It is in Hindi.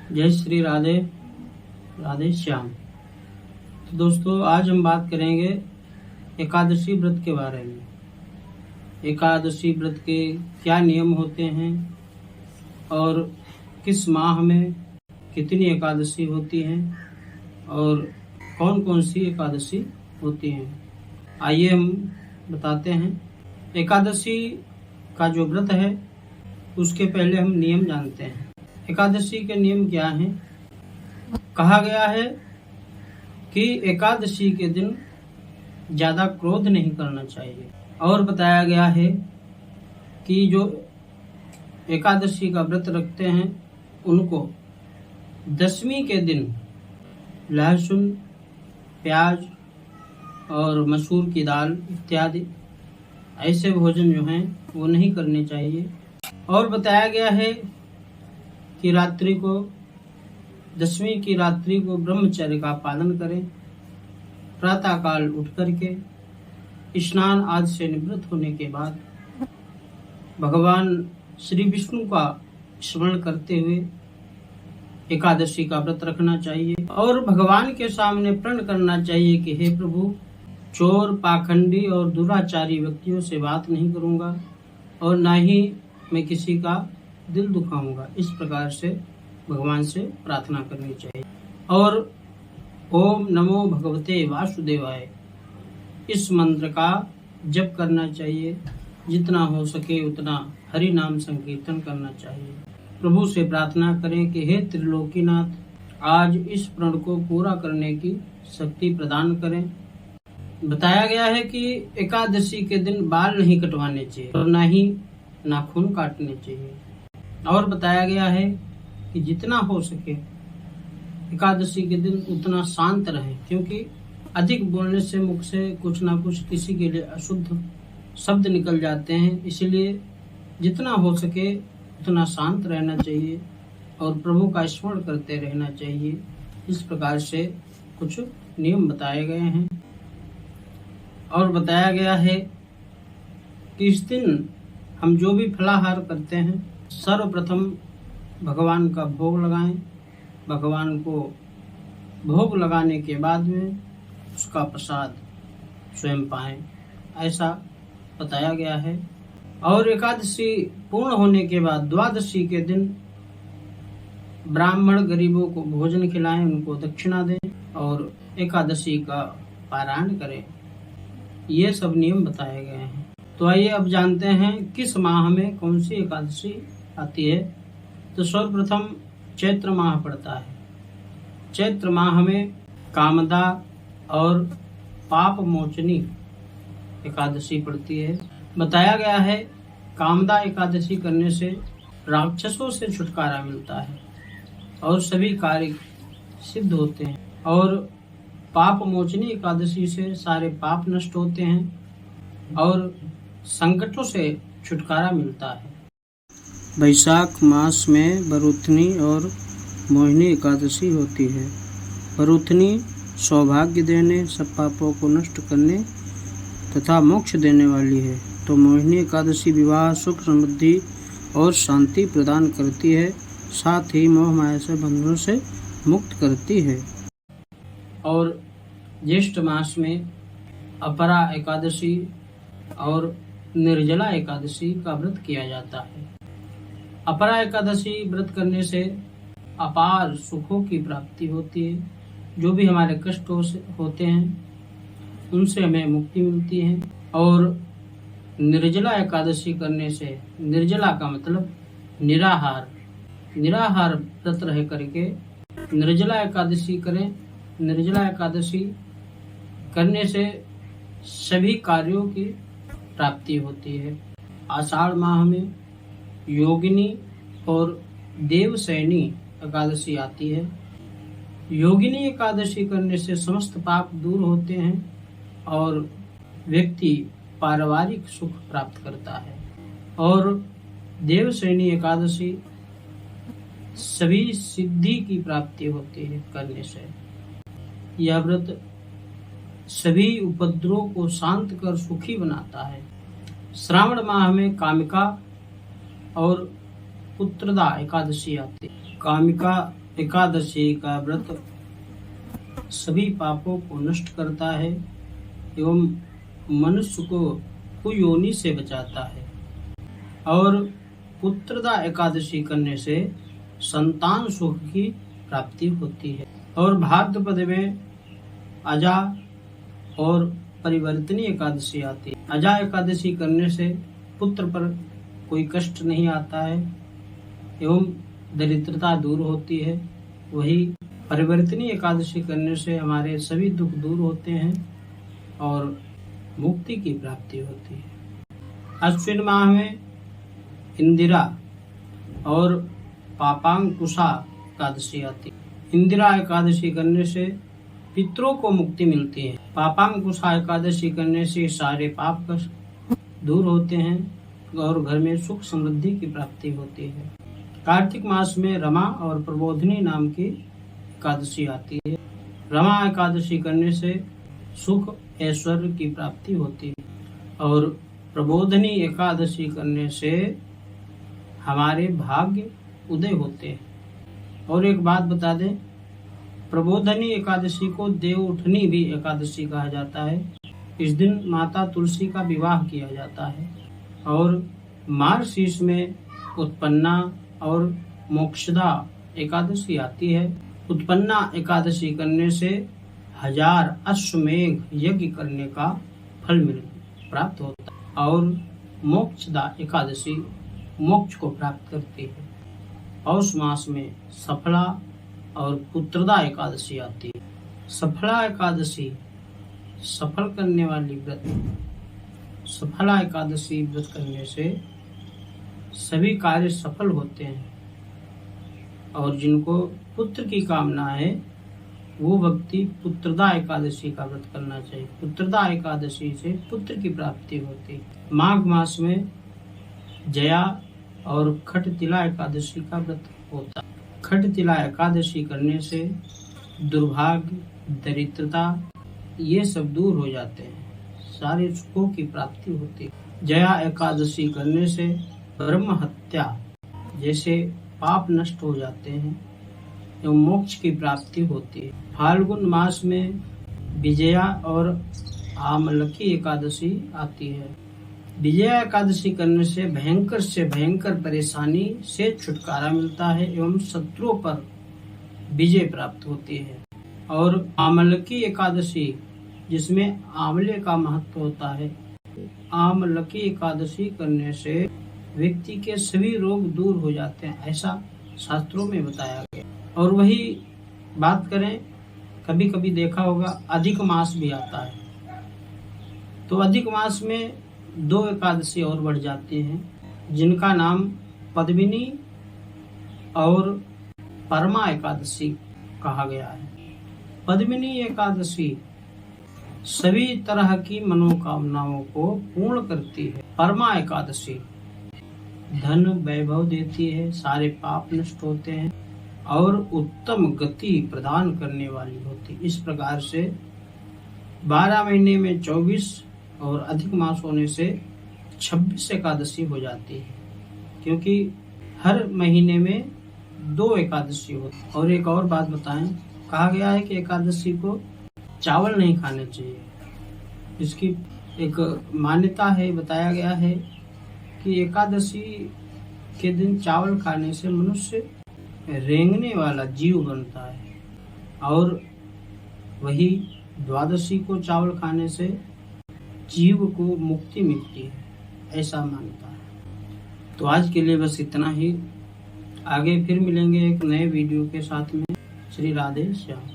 जय श्री राधे राधे श्याम। तो दोस्तों, आज हम बात करेंगे एकादशी व्रत के बारे में। एकादशी व्रत के क्या नियम होते हैं और किस माह में कितनी एकादशी होती हैं और कौन कौन सी एकादशी होती हैं, आइए हम बताते हैं। एकादशी का जो व्रत है उसके पहले हम नियम जानते हैं। एकादशी के नियम क्या हैं? कहा गया है कि एकादशी के दिन ज्यादा क्रोध नहीं करना चाहिए और बताया गया है कि जो एकादशी का व्रत रखते हैं उनको दशमी के दिन लहसुन, प्याज और मसूर की दाल इत्यादि ऐसे भोजन जो हैं वो नहीं करने चाहिए। और बताया गया है कि रात्रि को, दशमी की रात्रि को ब्रह्मचर्य का पालन करें। प्रातः काल उठ करके स्नान आदि से निवृत्त होने के बाद भगवान श्री विष्णु का स्मरण करते हुए एकादशी का व्रत रखना चाहिए और भगवान के सामने प्रण करना चाहिए कि हे प्रभु, चोर, पाखंडी और दुराचारी व्यक्तियों से बात नहीं करूंगा और न ही मैं किसी का दिल दुखाऊंगा। इस प्रकार से भगवान से प्रार्थना करनी चाहिए और ओम नमो भगवते वासुदेवाय इस मंत्र का जप करना चाहिए। जितना हो सके उतना हरि नाम संकीर्तन करना चाहिए। प्रभु से प्रार्थना करें कि हे त्रिलोकीनाथ, आज इस प्रण को पूरा करने की शक्ति प्रदान करें। बताया गया है कि एकादशी के दिन बाल नहीं कटवाने चाहिए और न ही नाखून काटने चाहिए। और बताया गया है कि जितना हो सके एकादशी के दिन उतना शांत रहे, क्योंकि अधिक बोलने से मुख से कुछ ना कुछ किसी के लिए अशुद्ध शब्द निकल जाते हैं। इसलिए जितना हो सके उतना शांत रहना चाहिए और प्रभु का स्मरण करते रहना चाहिए। इस प्रकार से कुछ नियम बताए गए हैं और बताया गया है कि इस दिन हम जो भी फलाहार करते हैं सर्वप्रथम भगवान का भोग लगाएं। भगवान को भोग लगाने के बाद में उसका प्रसाद स्वयं पाएं, ऐसा बताया गया है। और एकादशी पूर्ण होने के बाद द्वादशी के दिन ब्राह्मण गरीबों को भोजन खिलाएं, उनको दक्षिणा दें और एकादशी का पारायण करें। ये सब नियम बताए गए हैं। तो आइए अब जानते हैं किस माह में कौन सी एकादशी आती है। तो सर्वप्रथम चैत्र माह पड़ता है। चैत्र माह में कामदा और पाप मोचनी एकादशी पड़ती है। बताया गया है कामदा एकादशी करने से राक्षसों से छुटकारा मिलता है और सभी कार्य सिद्ध होते हैं और पाप मोचनी एकादशी से सारे पाप नष्ट होते हैं और संकटों से छुटकारा मिलता है। वैशाख मास में बरूथनी और मोहिनी एकादशी होती है। बरूथनी सौभाग्य देने, सब पापों को नष्ट करने तथा मोक्ष देने वाली है, तो मोहिनी एकादशी विवाह, सुख, समृद्धि और शांति प्रदान करती है, साथ ही मोह माया से बंधनों से मुक्त करती है। और ज्येष्ठ मास में अपरा एकादशी और निर्जला एकादशी का व्रत किया जाता है। अपरा एकादशी व्रत करने से अपार सुखों की प्राप्ति होती है। जो भी हमारे कष्ट होते हैं उनसे हमें मुक्ति मिलती है। और निर्जला एकादशी करने से, निर्जला का मतलब निराहार, निराहार व्रत रह करके निर्जला एकादशी करें। निर्जला एकादशी करने से सभी कार्यों की प्राप्ति होती है। आषाढ़ माह में योगिनी और देवसैनी एकादशी आती है। योगिनी एकादशी करने से समस्त पाप दूर होते हैं और व्यक्ति पारिवारिक सुख प्राप्त करता है। और देवसैनी एकादशी सभी सिद्धि की प्राप्ति होती है करने से। यह व्रत सभी उपद्रवों को शांत कर सुखी बनाता है। श्रावण माह में कामिका और पुत्रदा एकादशी आती है। कामिका एकादशी का व्रत सभी पापों को नष्ट करता है एवं मनुष्य को कुयोनि से बचाता है। और पुत्रदा एकादशी करने से संतान सुख की प्राप्ति होती है। और भाद्रपद में अजा और परिवर्तनी एकादशी आती है। अजा एकादशी करने से पुत्र पर कोई कष्ट नहीं आता है एवं दरिद्रता दूर होती है। वही परिवर्तनी एकादशी करने से हमारे सभी दुख दूर होते हैं और मुक्ति की प्राप्ति होती है। अश्विन माह में इंदिरा और पापांकुशा एकादशी आती है। इंदिरा एकादशी करने से पितरों को मुक्ति मिलती है। पापांकुशा एकादशी करने से सारे पाप कष्ट दूर होते हैं और घर में सुख समृद्धि की प्राप्ति होती है। कार्तिक मास में रमा और प्रबोधनी नाम की एकादशी आती है। रमा एकादशी करने से सुख ऐश्वर्य की प्राप्ति होती है और प्रबोधनी एकादशी करने से हमारे भाग्य उदय होते हैं। और एक बात बता दें, प्रबोधनी एकादशी को देवउठनी भी एकादशी कहा जाता है। इस दिन माता तुलसी का विवाह किया जाता है। और मार्गशीर्ष में उत्पन्ना और मोक्षदा एकादशी आती है। उत्पन्ना एकादशी करने से 1000 अश्वमेघ यज्ञ करने का फल प्राप्त होता है। और मोक्षदा एकादशी मोक्ष को प्राप्त करती है। पौष मास में सफला और पुत्रदा एकादशी आती है। सफला एकादशी सफल करने वाली व्रत। सफला एकादशी व्रत करने से सभी कार्य सफल होते हैं और जिनको पुत्र की कामना है वो व्यक्ति पुत्रदा एकादशी का व्रत करना चाहिए। पुत्रदा एकादशी से पुत्र की प्राप्ति होती है। माघ मास में जया और खटतिला एकादशी का व्रत होता है। खटतिला एकादशी करने से दुर्भाग्य, दरिद्रता ये सब दूर हो जाते हैं, सारे सुखों की प्राप्ति होती है। जया एकादशी करने से ब्रह्म हत्या जैसे पाप नष्ट हो जाते हैं एवं मोक्ष की प्राप्ति होती है। फाल्गुन मास में विजया और आमलकी एकादशी आती है। विजया एकादशी करने से भयंकर परेशानी से छुटकारा मिलता है एवं शत्रुओं पर विजय प्राप्त होती है। और आमलकी एकादशी जिसमें आंवले का महत्व होता है, आमलकी एकादशी करने से व्यक्ति के सभी रोग दूर हो जाते हैं, ऐसा शास्त्रों में बताया गया। और वही बात करें, कभी कभी देखा होगा अधिक मास भी आता है, तो अधिक मास में 2 एकादशी और बढ़ जाती हैं जिनका नाम पद्मिनी और परमा एकादशी कहा गया है। पद्मिनी एकादशी सभी तरह की मनोकामनाओं को पूर्ण करती है। परमा एकादशी धन वैभव देती है, सारे पाप नष्ट होते हैं और उत्तम गति प्रदान करने वाली होती। इस प्रकार से 12 महीने में 24 और अधिक मास होने से 26 एकादशी हो जाती है, क्योंकि हर महीने में 2 एकादशी होती। और एक और बात बताएं, कहा गया है कि एकादशी को चावल नहीं खाने चाहिए। इसकी एक मान्यता है, बताया गया है कि एकादशी के दिन चावल खाने से मनुष्य रेंगने वाला जीव बनता है और वही द्वादशी को चावल खाने से जीव को मुक्ति मिलती है, ऐसा मानता है। तो आज के लिए बस इतना ही। आगे फिर मिलेंगे एक नए वीडियो के साथ में। श्री राधे श्याम।